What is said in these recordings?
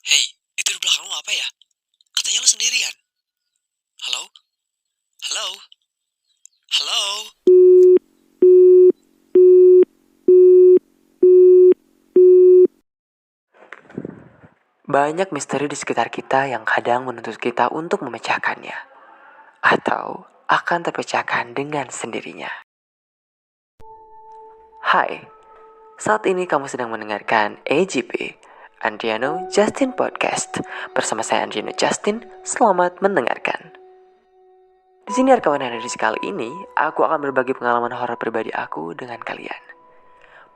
Hei, itu di belakang lu apa ya? Katanya lu sendirian. Halo? Halo? Halo? Banyak misteri di sekitar kita yang kadang menuntut kita untuk memecahkannya, atau akan terpecahkan dengan sendirinya. Hai, saat ini kamu sedang mendengarkan AJP, Andriano Justin Podcast. Bersama saya Andriano Justin, selamat mendengarkan. Di sini rekaman edisi kali ini, aku akan berbagi pengalaman horor pribadi aku dengan kalian.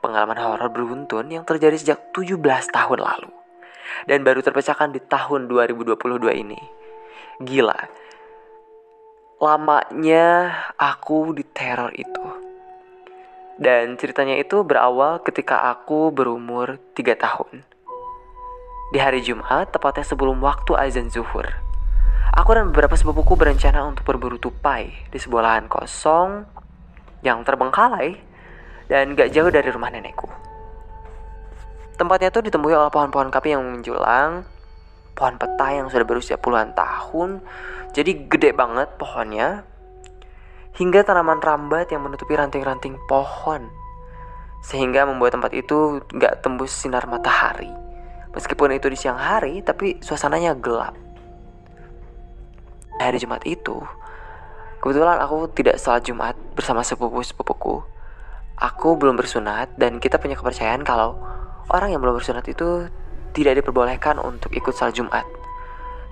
Pengalaman horor beruntun yang terjadi sejak 17 tahun lalu. Dan baru terpecahkan di tahun 2022 ini. Gila. Lamanya aku diteror itu. Dan ceritanya itu berawal ketika aku berumur 3 tahun. Di hari Jumat, tepatnya sebelum waktu azan zuhur. Aku dan beberapa sepupuku berencana untuk berburu tupai di sebuah lahan kosong yang terbengkalai dan gak jauh dari rumah nenekku. Tempatnya itu ditemui oleh pohon-pohon kapi yang menjulang, pohon petai yang sudah berusia puluhan tahun, jadi gede banget pohonnya, hingga tanaman rambat yang menutupi ranting-ranting pohon, sehingga membuat tempat itu gak tembus sinar matahari. Meskipun itu di siang hari, tapi suasananya gelap. Hari Jumat itu, kebetulan aku tidak salat Jumat bersama sepupu-sepupuku. Aku belum bersunat dan kita punya kepercayaan kalau orang yang belum bersunat itu tidak diperbolehkan untuk ikut salat Jumat.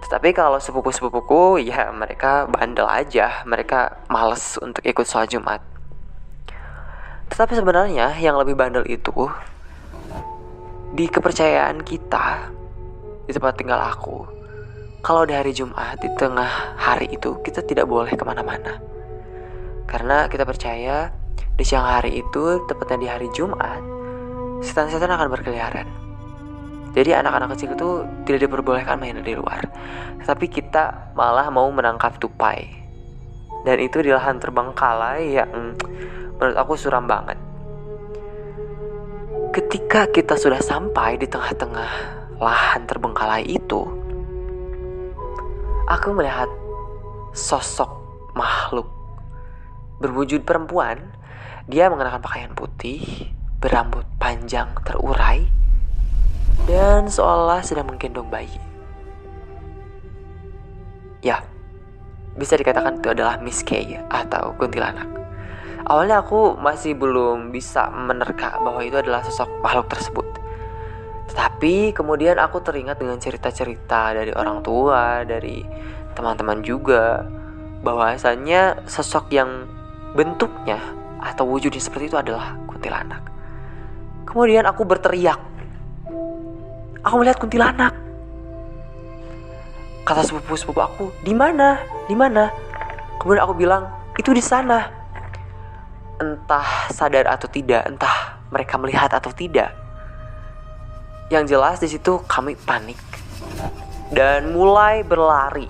Tetapi kalau sepupu-sepupuku, ya mereka bandel aja. Mereka males untuk ikut salat Jumat. Tetapi sebenarnya yang lebih bandel itu di kepercayaan kita di tempat tinggal aku. Kalau di hari Jumat, di tengah hari itu, kita tidak boleh kemana-mana. Karena kita percaya di siang hari itu, tepatnya di hari Jumat, setan-setan akan berkeliaran. Jadi anak-anak kecil itu tidak diperbolehkan main di luar. Tapi kita malah mau menangkap tupai. Dan itu di lahan terbengkalai yang menurut aku suram banget. Ketika kita sudah sampai di tengah-tengah lahan terbengkalai itu, aku melihat sosok makhluk berwujud perempuan. Dia mengenakan pakaian putih, berambut panjang terurai, dan seolah sedang menggendong bayi. Ya, bisa dikatakan itu adalah Miss K atau kuntilanak. Awalnya aku masih belum bisa menerka bahwa itu adalah sosok makhluk tersebut. Tetapi kemudian aku teringat dengan cerita-cerita dari orang tua, dari teman-teman juga, bahwasanya sosok yang bentuknya atau wujudnya seperti itu adalah kuntilanak. Kemudian aku berteriak, aku melihat kuntilanak. Kata sepupu-sepupu aku, di mana? Di mana? Kemudian aku bilang, itu di sana. Entah sadar atau tidak, entah mereka melihat atau tidak. Yang jelas di situ kami panik dan mulai berlari.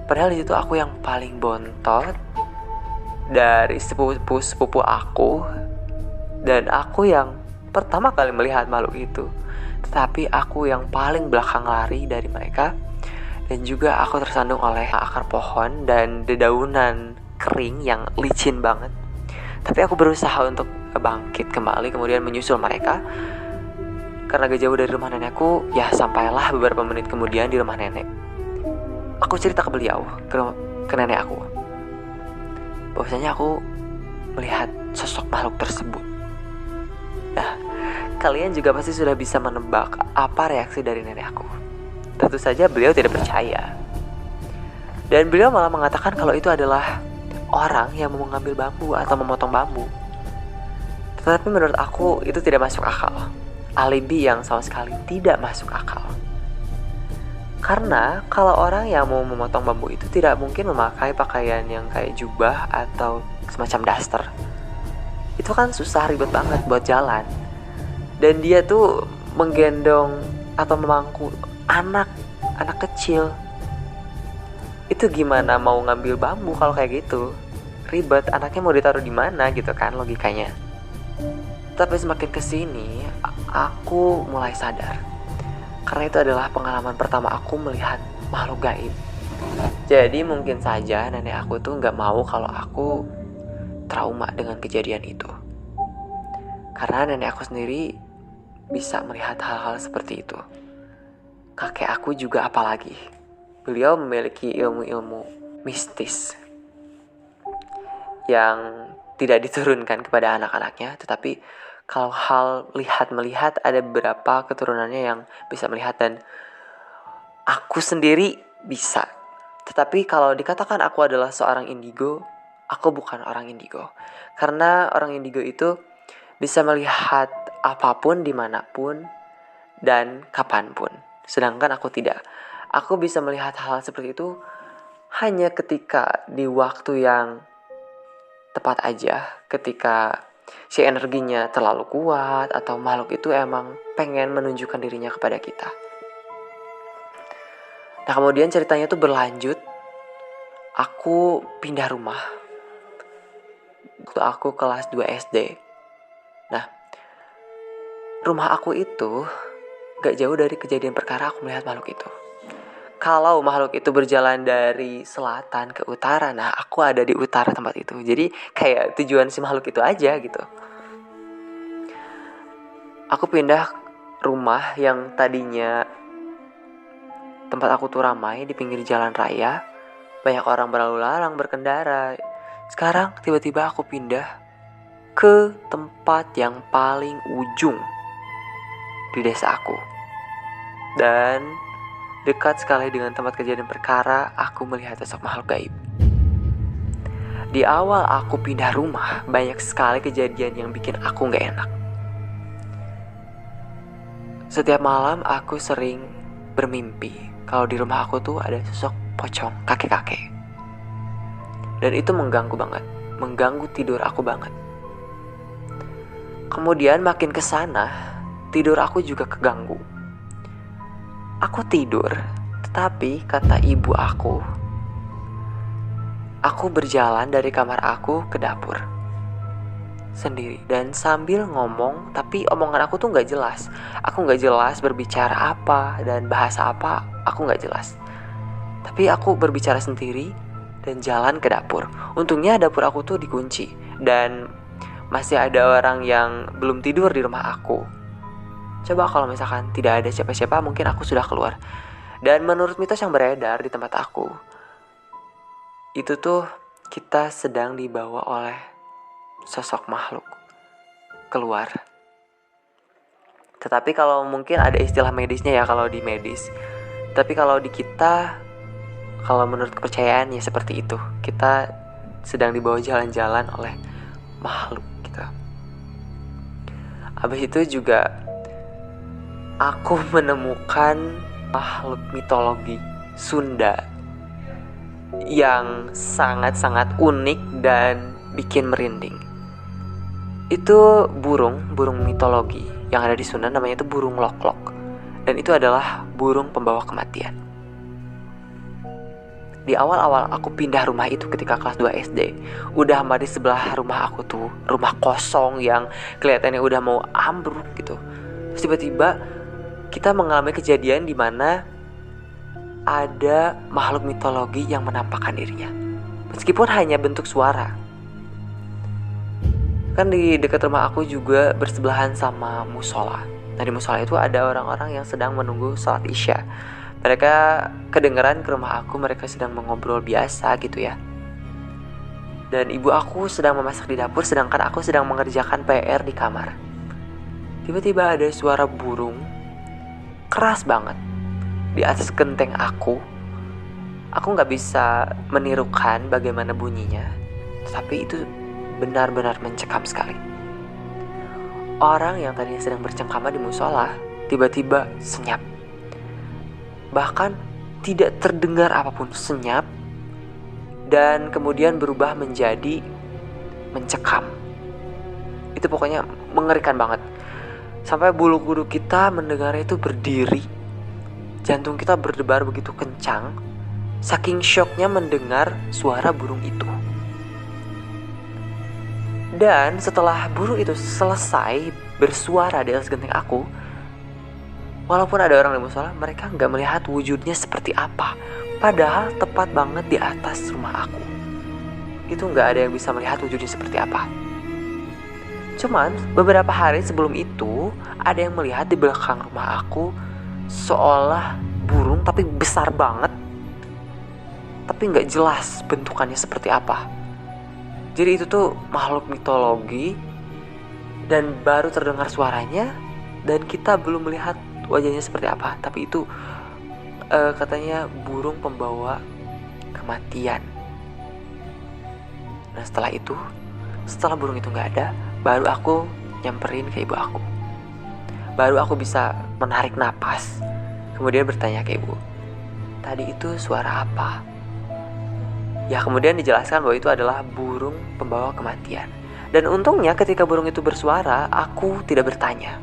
Padahal di situ aku yang paling bontot dari sepupu aku, dan aku yang pertama kali melihat makhluk itu. Tetapi aku yang paling belakang lari dari mereka. Dan juga aku tersandung oleh akar pohon dan dedaunan kering yang licin banget. Tapi aku berusaha untuk bangkit kembali, kemudian menyusul mereka. Karena gak jauh dari rumah nenekku, ya sampailah beberapa menit kemudian di rumah nenek. Aku cerita ke beliau, ke nenek aku, bahwasanya aku melihat sosok makhluk tersebut. Nah, kalian juga pasti sudah bisa menebak apa reaksi dari nenek aku. Tentu saja beliau tidak percaya. Dan beliau malah mengatakan kalau itu adalah orang yang mau mengambil bambu atau memotong bambu. Tetapi menurut aku itu tidak masuk akal. Alibi yang sama sekali tidak masuk akal. Karena kalau orang yang mau memotong bambu itu tidak mungkin memakai pakaian yang kayak jubah atau semacam daster. Itu kan susah, ribet banget buat jalan. Dan dia tuh menggendong atau memangku anak kecil. Itu gimana mau ngambil bambu kalau kayak gitu? Ribet, anaknya mau ditaruh di mana gitu kan logikanya. Tapi semakin kesini aku mulai sadar Karena itu adalah pengalaman pertama aku melihat makhluk gaib. Jadi mungkin saja nenek aku tuh gak mau kalau aku trauma dengan kejadian itu. Karena nenek aku sendiri bisa melihat hal-hal seperti itu. Kakek aku juga apalagi. Beliau memiliki ilmu-ilmu mistis yang tidak diturunkan kepada anak-anaknya. Tetapi kalau hal lihat-melihat, ada beberapa keturunannya yang bisa melihat, dan aku sendiri bisa. Tetapi kalau dikatakan aku adalah seorang indigo, aku bukan orang indigo. Karena orang indigo itu bisa melihat apapun, dimanapun, dan kapanpun. Sedangkan aku tidak. Aku bisa melihat hal seperti itu hanya ketika di waktu yang tepat aja. Ketika si energinya terlalu kuat, atau makhluk itu emang pengen menunjukkan dirinya kepada kita. Nah, kemudian ceritanya tuh berlanjut. Aku pindah rumah waktu aku kelas 2 SD. Nah, rumah aku itu gak jauh dari kejadian perkara aku melihat makhluk itu. Kalau makhluk itu berjalan dari selatan ke utara, nah aku ada di utara tempat itu. Jadi kayak tujuan si makhluk itu aja gitu. Aku pindah rumah yang tadinya tempat aku tuh ramai, di pinggir jalan raya. Banyak orang berlalu lalang, berkendara. Sekarang tiba-tiba aku pindah ke tempat yang paling ujung di desa aku. Dan dekat sekali dengan tempat kejadian perkara, aku melihat sosok makhluk gaib. Di awal aku pindah rumah, banyak sekali kejadian yang bikin aku gak enak. Setiap malam aku sering bermimpi kalau di rumah aku tuh ada sosok pocong, kakek-kakek. Dan itu mengganggu banget, mengganggu tidur aku banget. Kemudian makin kesana, tidur aku juga keganggu. Aku tidur, tetapi kata ibu aku berjalan dari kamar aku ke dapur sendiri. Dan sambil ngomong, tapi omongan aku tuh gak jelas. Aku gak jelas berbicara apa dan bahasa apa, aku gak jelas. Tapi aku berbicara sendiri dan jalan ke dapur. Untungnya dapur aku tuh dikunci, dan masih ada orang yang belum tidur di rumah aku. Coba kalau misalkan tidak ada siapa-siapa, mungkin aku sudah keluar. Dan menurut mitos yang beredar di tempat aku, itu tuh kita sedang dibawa oleh sosok makhluk keluar. Tetapi kalau mungkin ada istilah medisnya ya kalau di medis. Tapi kalau di kita, kalau menurut kepercayaan ya seperti itu. Kita sedang dibawa jalan-jalan oleh makhluk gitu. Habis itu juga aku menemukan makhluk mitologi Sunda yang sangat-sangat unik dan bikin merinding. Itu burung mitologi yang ada di Sunda, namanya itu burung loklok. Dan itu adalah burung pembawa kematian. Di awal-awal aku pindah rumah itu ketika kelas 2 SD, udah di sebelah rumah aku tuh, rumah kosong yang kelihatannya udah mau ambruk gitu. Terus tiba-tiba kita mengalami kejadian di mana ada makhluk mitologi yang menampakkan dirinya, meskipun hanya bentuk suara. Kan di dekat rumah aku juga bersebelahan sama musola. Nah, di musola itu ada orang-orang yang sedang menunggu sholat isya. Mereka kedengeran ke rumah aku, mereka sedang mengobrol biasa gitu ya. Dan ibu aku sedang memasak di dapur, sedangkan aku sedang mengerjakan PR di kamar. Tiba-tiba ada suara burung keras banget di atas genteng aku. Aku gak bisa menirukan bagaimana bunyinya, tetapi itu benar-benar mencekam sekali. Orang yang tadinya sedang bercengkrama di musola tiba-tiba senyap. Bahkan tidak terdengar apapun, senyap, dan kemudian berubah menjadi mencekam. Itu pokoknya mengerikan banget. Sampai bulu kuduk kita mendengar itu berdiri. Jantung kita berdebar begitu kencang, saking syoknya mendengar suara burung itu. Dan setelah burung itu selesai bersuara di atas genteng Walaupun ada orang di musola, mereka nggak melihat wujudnya seperti apa. Padahal tepat banget di atas rumah aku. Itu nggak ada yang bisa melihat wujudnya seperti apa. Cuman beberapa hari sebelum itu, ada yang melihat di belakang rumah aku seolah burung tapi besar banget. Tapi nggak jelas bentukannya seperti apa. Jadi itu tuh makhluk mitologi dan baru terdengar suaranya dan kita belum melihat wajahnya seperti apa. Tapi itu katanya burung pembawa kematian. Nah setelah burung itu nggak ada, baru aku nyamperin ke ibu aku. Baru aku bisa menarik napas. Kemudian bertanya ke ibu, tadi itu suara apa? Ya kemudian dijelaskan bahwa itu adalah burung pembawa kematian. Dan untungnya ketika burung itu bersuara, aku tidak bertanya.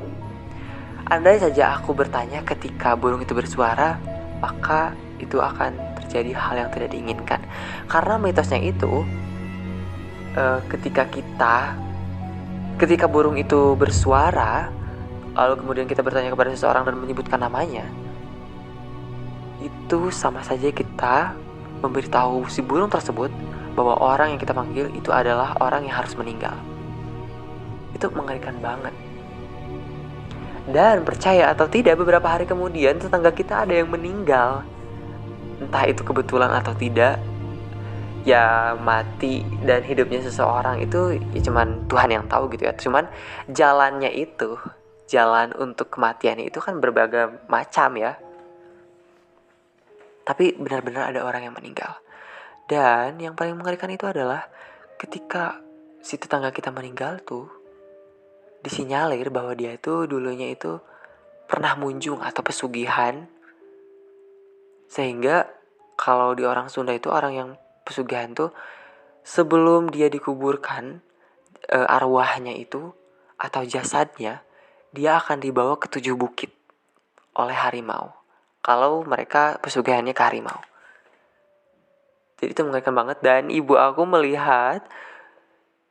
Andai saja aku bertanya ketika burung itu bersuara, maka itu akan terjadi hal yang tidak diinginkan. Karena mitosnya itu, ketika burung itu bersuara, lalu kemudian kita bertanya kepada seseorang dan menyebutkan namanya, itu sama saja kita memberitahu si burung tersebut bahwa orang yang kita panggil itu adalah orang yang harus meninggal. Itu mengerikan banget. Dan percaya atau tidak, beberapa hari kemudian tetangga kita ada yang meninggal. Entah itu kebetulan atau tidak. Ya mati dan hidupnya seseorang itu ya cuman Tuhan yang tahu gitu ya. Cuman jalannya itu, jalan untuk kematiannya itu kan berbagai macam ya. Tapi benar-benar ada orang yang meninggal. Dan yang paling mengerikan itu adalah ketika si tetangga kita meninggal tuh, disinyalir bahwa dia itu dulunya itu pernah munjung atau pesugihan. Sehingga kalau di orang Sunda itu orang yang pesugihan tuh sebelum dia dikuburkan, arwahnya itu atau jasadnya, dia akan dibawa ke 7 bukit oleh harimau. Kalau mereka pesugihannya ke harimau. Jadi itu mengerikan banget. Dan ibu aku melihat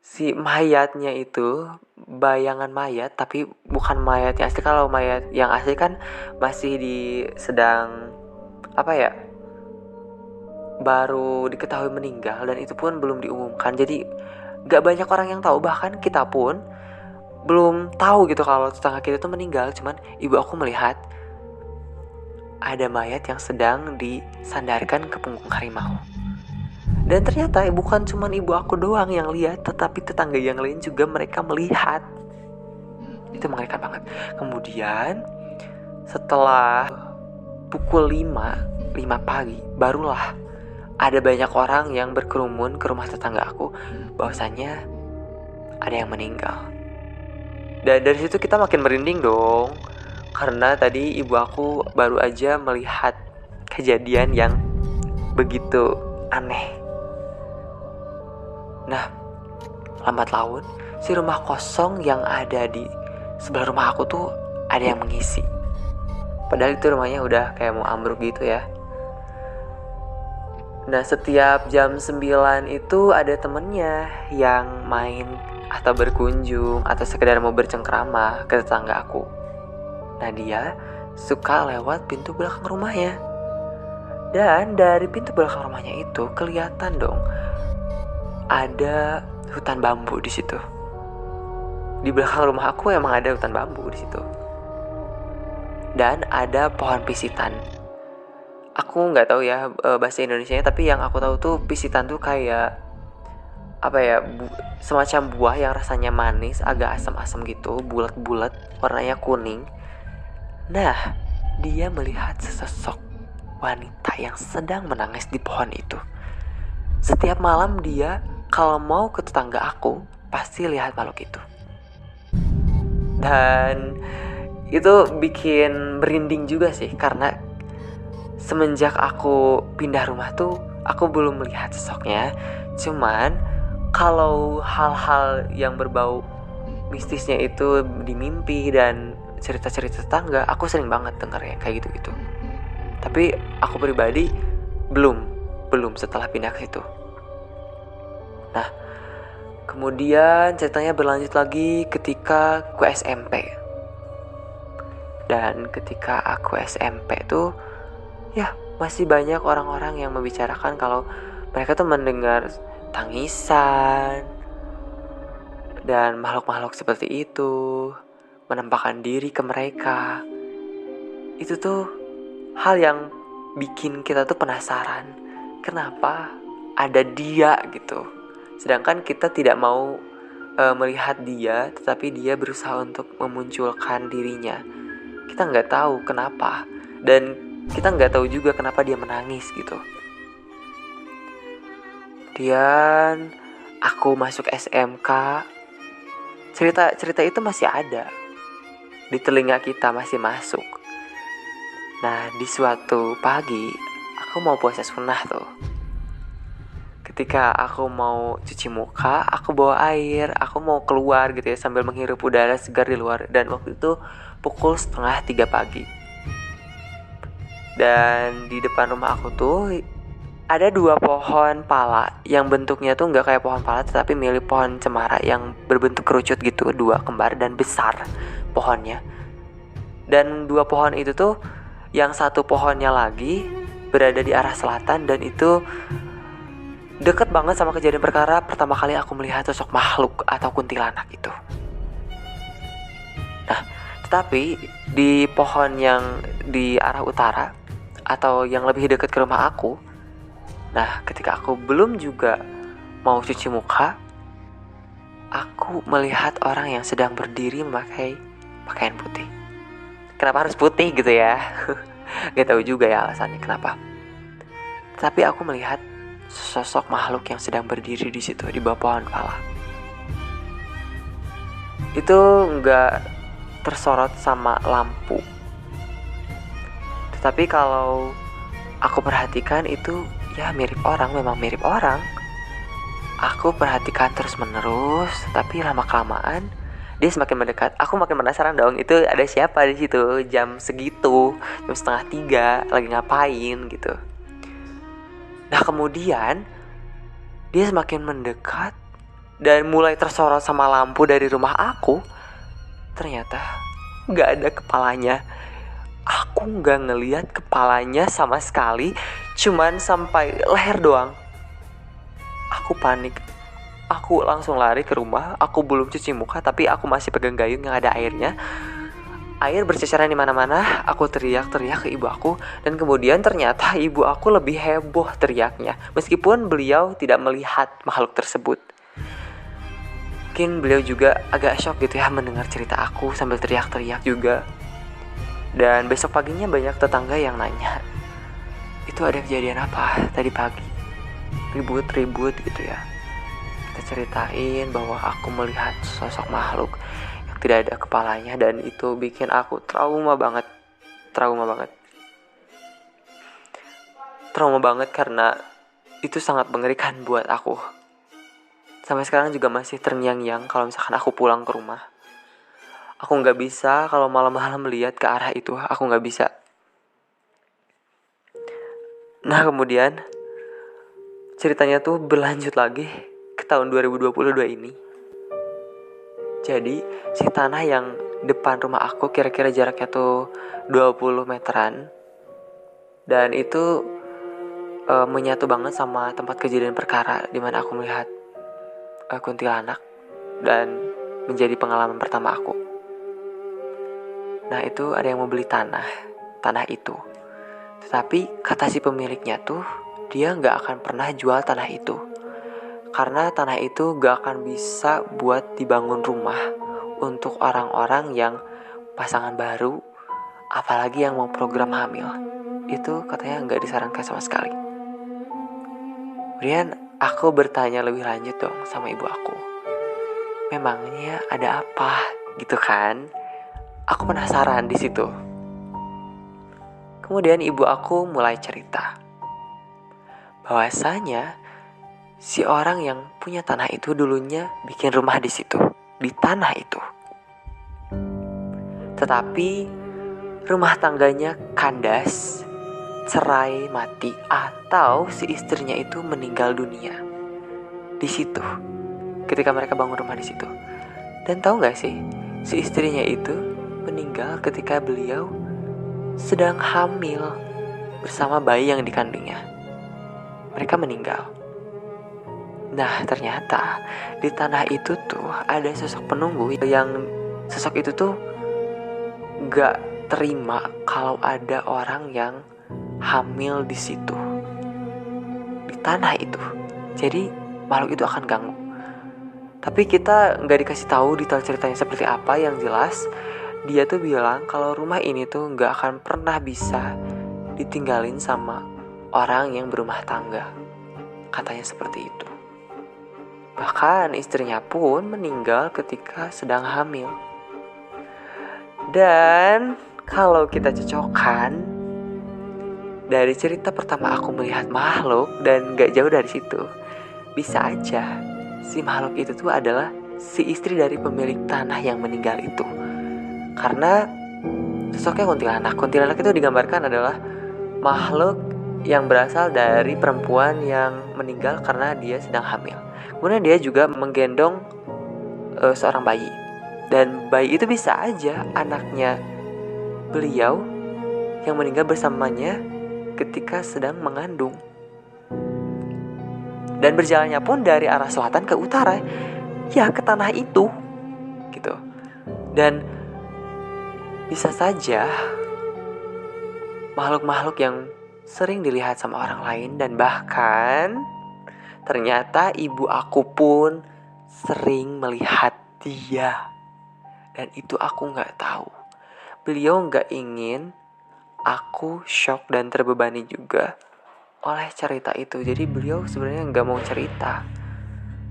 si mayatnya itu bayangan mayat, tapi bukan mayat yang asli. Kalau mayat yang asli kan masih sedang baru diketahui meninggal, dan itu pun belum diumumkan. Jadi gak banyak orang yang tahu, bahkan kita pun belum tahu gitu kalau tetangga kita itu meninggal. Cuman ibu aku melihat ada mayat yang sedang disandarkan ke punggung harimau. Dan ternyata bukan cuma ibu aku doang yang lihat, tetapi tetangga yang lain juga mereka melihat. Itu mengerikan banget. Kemudian setelah pukul 5 pagi, barulah ada banyak orang yang berkerumun ke rumah tetangga aku, bahwasannya ada yang meninggal. Dan dari situ kita makin merinding dong, karena tadi ibu aku baru aja melihat kejadian yang begitu aneh. Nah, lambat laun si rumah kosong yang ada di sebelah rumah aku tuh ada yang mengisi. Padahal itu rumahnya udah kayak mau ambruk gitu ya. Nah, setiap jam 9 itu ada temennya yang main atau berkunjung atau sekedar mau bercengkrama ke tetangga aku. Nah, dia suka lewat pintu belakang rumahnya. Dan dari pintu belakang rumahnya itu kelihatan dong ada hutan bambu di situ. Di belakang rumah aku emang ada hutan bambu di situ. Dan ada pohon pisitan. Aku nggak tahu ya bahasa Indonesianya, tapi yang aku tahu tuh pisitan tuh kayak semacam buah yang rasanya manis, agak asam-asam gitu, bulat-bulat, warnanya kuning. Nah, dia melihat sesosok wanita yang sedang menangis di pohon itu. Setiap malam dia kalau mau ke tetangga aku pasti lihat makhluk itu. Dan itu bikin merinding juga sih, karena semenjak aku pindah rumah tuh aku belum melihat sosoknya. Cuman kalau hal-hal yang berbau mistisnya itu di mimpi dan cerita-cerita tetangga, aku sering banget denger yang kayak gitu-gitu. Tapi aku pribadi belum setelah pindah ke situ. Nah, kemudian ceritanya berlanjut lagi ketika ku SMP. Dan ketika aku SMP tuh, ya masih banyak orang-orang yang membicarakan kalau mereka tuh mendengar tangisan dan makhluk-makhluk seperti itu menampakkan diri ke mereka. Itu tuh hal yang bikin kita tuh penasaran, kenapa ada dia gitu. Sedangkan kita tidak mau melihat dia, tetapi dia berusaha untuk memunculkan dirinya. Kita nggak tahu kenapa, dan kita nggak tahu juga kenapa dia menangis gitu. Kemudian aku masuk SMK, cerita itu masih ada di telinga kita, masih masuk. Nah, di suatu pagi aku mau puasa sunnah tuh. Ketika aku mau cuci muka, aku bawa air, aku mau keluar gitu ya sambil menghirup udara segar di luar. Dan waktu itu pukul 2:30 pagi. Dan di depan rumah aku tuh ada 2 pohon pala yang bentuknya tuh nggak kayak pohon pala, tetapi mirip pohon cemara yang berbentuk kerucut gitu, 2 kembar dan besar pohonnya. Dan 2 pohon itu tuh, yang satu pohonnya lagi berada di arah selatan, dan itu deket banget sama kejadian perkara pertama kali aku melihat sosok makhluk atau kuntilanak itu. Nah, tetapi di pohon yang di arah utara atau yang lebih dekat ke rumah aku, nah ketika aku belum juga mau cuci muka, aku melihat orang yang sedang berdiri memakai pakaian putih. Kenapa harus putih gitu ya? Gak tahu juga ya alasannya kenapa. Tapi aku melihat sosok makhluk yang sedang berdiri di situ di bawah pohon pala. Itu nggak tersorot sama lampu. Tetapi kalau aku perhatikan itu ya mirip orang, memang mirip orang. Aku perhatikan terus menerus, tapi lama kelamaan dia semakin mendekat. Aku makin penasaran dong, itu ada siapa di situ jam segitu, jam 2:30 lagi ngapain gitu. Nah kemudian dia semakin mendekat dan mulai tersorot sama lampu dari rumah aku. Ternyata gak ada kepalanya. Aku gak ngelihat kepalanya sama sekali, cuman sampai leher doang. Aku panik. Aku langsung lari ke rumah. Aku belum cuci muka, tapi aku masih pegang gayung yang ada airnya. Air berceceran di mana-mana. Aku teriak-teriak ke ibu aku, dan kemudian ternyata ibu aku lebih heboh teriaknya, meskipun beliau tidak melihat makhluk tersebut. Mungkin beliau juga agak shock gitu ya mendengar cerita aku sambil teriak-teriak juga. Dan besok paginya banyak tetangga yang nanya, itu ada kejadian apa tadi pagi? Ribut-ribut gitu ya. Kita ceritain bahwa aku melihat sosok makhluk tidak ada kepalanya, dan itu bikin aku trauma banget karena itu sangat mengerikan buat aku. Sampai sekarang juga masih terngiang-ngiang kalau misalkan aku pulang ke rumah. Aku nggak bisa kalau malam-malam melihat ke arah itu, aku nggak bisa. Nah kemudian ceritanya tuh berlanjut lagi ke tahun 2022 ini. Jadi si tanah yang depan rumah aku kira-kira jaraknya tuh 20 meteran. Dan itu menyatu banget sama tempat kejadian perkara di mana aku melihat kuntilanak, dan menjadi pengalaman pertama aku. Nah itu ada yang mau beli tanah itu. Tetapi kata si pemiliknya tuh, dia gak akan pernah jual tanah itu, karena tanah itu gak akan bisa buat dibangun rumah untuk orang-orang yang pasangan baru, apalagi yang mau program hamil. Itu katanya gak disarankan sama sekali. Kemudian aku bertanya lebih lanjut dong sama ibu aku, memangnya ada apa gitu kan? Aku penasaran di situ. Kemudian ibu aku mulai cerita bahwasanya si orang yang punya tanah itu dulunya bikin rumah di situ, di tanah itu. Tetapi rumah tangganya kandas, cerai, mati, atau si istrinya itu meninggal dunia di situ ketika mereka bangun rumah di situ. Dan tahu nggak sih, si istrinya itu meninggal ketika beliau sedang hamil bersama bayi yang dikandungnya. Mereka meninggal. Nah, ternyata di tanah itu tuh ada sosok penunggu yang sosok itu tuh gak terima kalau ada orang yang hamil di situ, di tanah itu. Jadi makhluk itu akan ganggu. Tapi kita gak dikasih tahu detail ceritanya seperti apa. Yang jelas dia tuh bilang kalau rumah ini tuh gak akan pernah bisa ditinggalin sama orang yang berumah tangga. Katanya seperti itu. Bahkan istrinya pun meninggal ketika sedang hamil. Dan kalau kita cocokkan dari cerita pertama aku melihat makhluk dan gak jauh dari situ, bisa aja si makhluk itu tuh adalah si istri dari pemilik tanah yang meninggal itu. Karena sosoknya kuntilanak. Kuntilanak itu digambarkan adalah makhluk yang berasal dari perempuan yang meninggal karena dia sedang hamil. Kemudian dia juga menggendong seorang bayi. Dan bayi itu bisa aja anaknya beliau yang meninggal bersamanya ketika sedang mengandung. Dan berjalannya pun dari arah selatan ke utara, ya ke tanah itu gitu. Dan bisa saja makhluk-makhluk yang sering dilihat sama orang lain. Dan bahkan ternyata ibu aku pun sering melihat dia. Dan itu aku gak tahu. Beliau gak ingin aku shock dan terbebani juga oleh cerita itu. Jadi beliau sebenarnya gak mau cerita.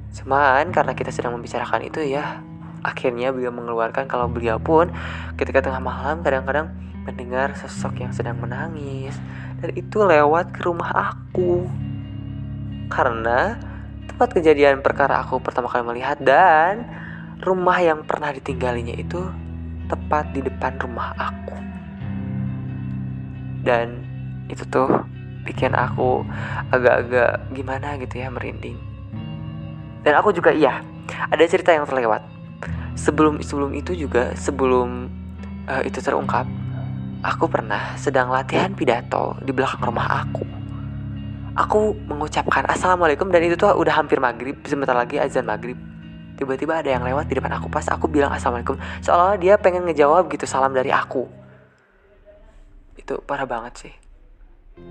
Cuman karena kita sedang membicarakan itu ya, akhirnya beliau mengeluarkan kalau beliau pun ketika tengah malam kadang-kadang mendengar sosok yang sedang menangis. Dan itu lewat ke rumah aku. Karena tempat kejadian perkara aku pertama kali melihat, dan rumah yang pernah ditinggalinya itu tepat di depan rumah aku. Dan itu tuh bikin aku agak-agak gimana gitu ya, merinding. Dan aku juga ada cerita yang terlewat. Sebelum itu juga, sebelum itu terungkap, aku pernah sedang latihan pidato di belakang rumah aku. Aku mengucapkan assalamualaikum dan itu tuh udah hampir maghrib, sebentar lagi azan maghrib. Tiba-tiba ada yang lewat di depan aku pas aku bilang assalamualaikum, seolah-olah dia pengen ngejawab gitu, salam dari aku. Itu parah banget sih.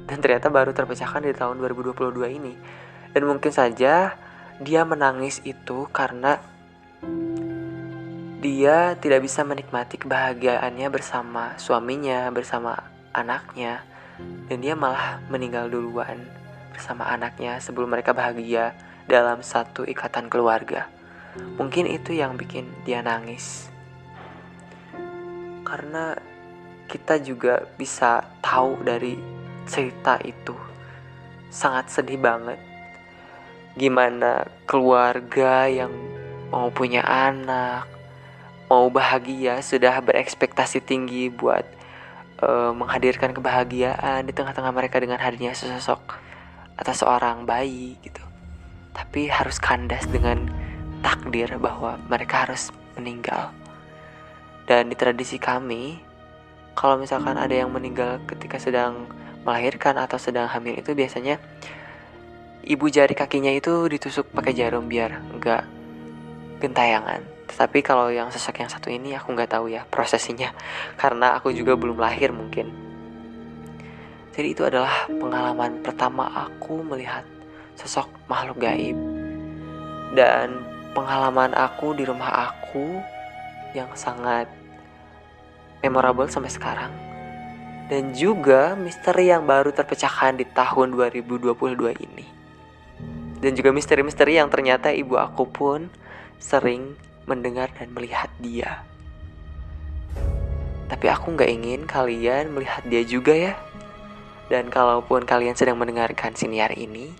Dan ternyata baru terpecahkan di tahun 2022 ini. Dan mungkin saja dia menangis itu karena dia tidak bisa menikmati kebahagiaannya bersama suaminya, bersama anaknya. Dan dia malah meninggal duluan bersama anaknya sebelum mereka bahagia dalam satu ikatan keluarga. Mungkin itu yang bikin dia nangis. Karena kita juga bisa tahu dari cerita itu, sangat sedih banget. Gimana keluarga yang mau punya anak, mau bahagia, sudah berekspektasi tinggi buat menghadirkan kebahagiaan di tengah-tengah mereka dengan hadirnya sesosok atau seorang bayi gitu. Tapi harus kandas dengan takdir bahwa mereka harus meninggal. Dan di tradisi kami, kalau misalkan ada yang meninggal ketika sedang melahirkan atau sedang hamil, itu biasanya ibu jari kakinya itu ditusuk pakai jarum biar enggak gentayangan. Tetapi kalau yang sosok yang satu ini aku nggak tahu ya prosesinya, karena aku juga belum lahir mungkin. Jadi itu adalah pengalaman pertama aku melihat sosok makhluk gaib. Dan pengalaman aku di rumah aku yang sangat memorable sampai sekarang. Dan juga misteri yang baru terpecahkan di tahun 2022 ini. Dan juga misteri-misteri yang ternyata ibu aku pun sering mendengar dan melihat dia. Tapi aku gak ingin kalian melihat dia juga ya. Dan kalaupun kalian sedang mendengarkan siniar ini,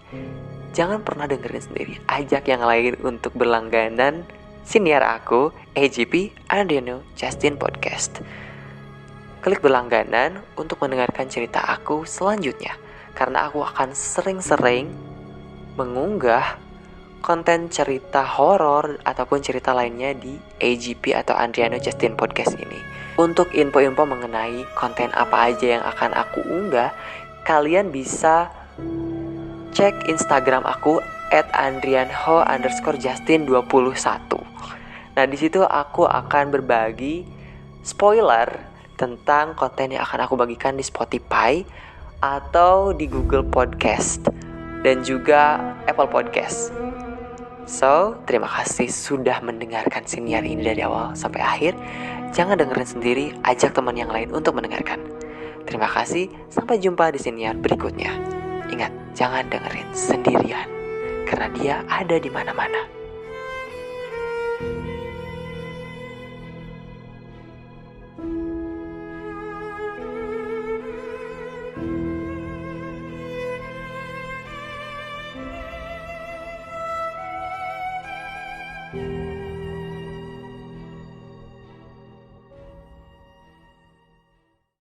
jangan pernah dengerin sendiri. Ajak yang lain untuk berlangganan siniar aku, AGP Andriano Justin Podcast. Klik berlangganan untuk mendengarkan cerita aku selanjutnya. Karena aku akan sering-sering mengunggah konten cerita horor ataupun cerita lainnya di AGP atau Andriano Justin Podcast ini. Untuk info-info mengenai konten apa aja yang akan aku unggah, kalian bisa cek Instagram aku @andrianho_justin21. Nah, di situ aku akan berbagi spoiler tentang konten yang akan aku bagikan di Spotify atau di Google Podcast dan juga Apple Podcast. So, terima kasih sudah mendengarkan siniar ini dari awal sampai akhir. Jangan dengerin sendiri, ajak teman yang lain untuk mendengarkan. Terima kasih, sampai jumpa di siniar berikutnya. Ingat, jangan dengerin sendirian, karena dia ada di mana-mana.